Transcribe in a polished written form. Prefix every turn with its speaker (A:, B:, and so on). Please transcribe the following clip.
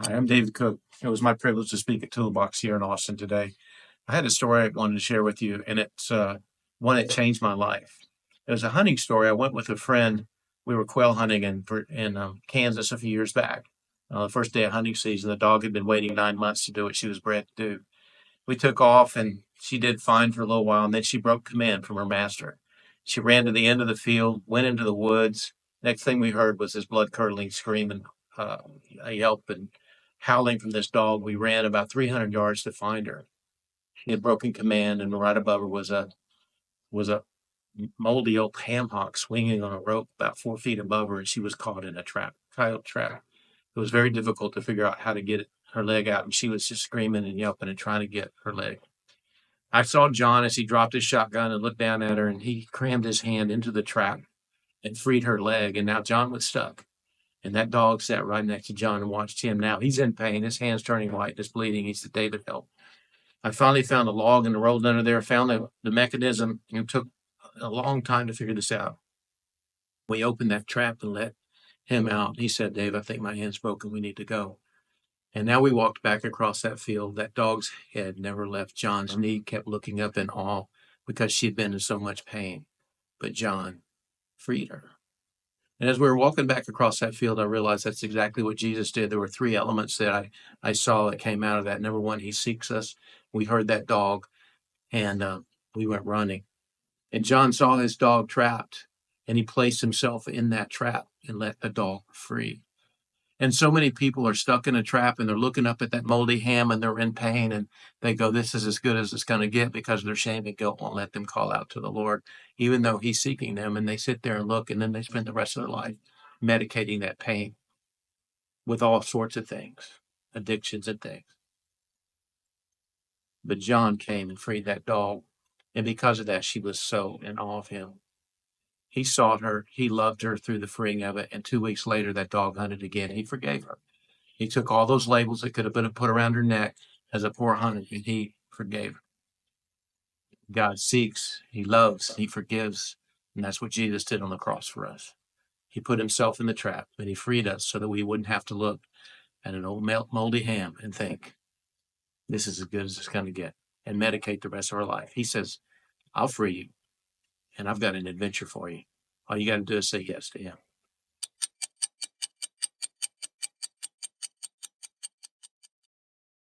A: Hi, I'm David Cook. It was my privilege to speak at Toolbox here in Austin today. I had a story I wanted to share with you, and it's one that changed my life. It was a hunting story. I went with a friend. We were quail hunting in Kansas a few years back. The first day of hunting season, the dog had been waiting 9 months to do what she was bred to do. We took off, and she did fine for a little while, and then she broke command from her master. She ran to the end of the field, went into the woods. Next thing we heard was this blood-curdling scream and uh, a yelp and howling from this dog. We ran about 300 yards to find her. She had broken command, and right above her was a moldy old ham hock swinging on a rope about 4 feet above her, and she was caught in a coyote trap. It was very difficult to figure out how to get her leg out, and she was just screaming and yelping and trying to get her leg. I saw John as he dropped his shotgun and looked down at her, and he crammed his hand into the trap and freed her leg. And now John was stuck. And that dog sat right next to John and watched him. Now he's in pain. His hand's turning white. It's bleeding. He said, "David, help." I finally found a log and rolled under there, found the mechanism, and it took a long time to figure this out. We opened that trap and let him out. He said, "Dave, I think my hand's broken. We need to go." And now we walked back across that field. That dog's head never left John's knee, kept looking up in awe because she had been in so much pain. But John freed her. And as we were walking back across that field, I realized that's exactly what Jesus did. There were three elements that I saw that came out of that. Number one, he seeks us. We heard that dog, and we went running. And John saw his dog trapped, and he placed himself in that trap and let the dog free. And so many people are stuck in a trap, and they're looking up at that moldy ham, and they're in pain, and they go, "This is as good as it's going to get," because their shame and guilt won't let them call out to the Lord, even though he's seeking them. And they sit there and look, and then they spend the rest of their life medicating that pain with all sorts of things, addictions and things. But John came and freed that dog. And because of that, she was so in awe of him. He sought her. He loved her through the freeing of it. And 2 weeks later, that dog hunted again. He forgave her. He took all those labels that could have been put around her neck as a poor hunter, and he forgave her. God seeks, he loves, he forgives. And that's what Jesus did on the cross for us. He put himself in the trap, and he freed us so that we wouldn't have to look at an old moldy ham and think, "This is as good as it's going to get," and medicate the rest of our life. He says, "I'll free you, and I've got an adventure for you. All you got to do is say yes to him."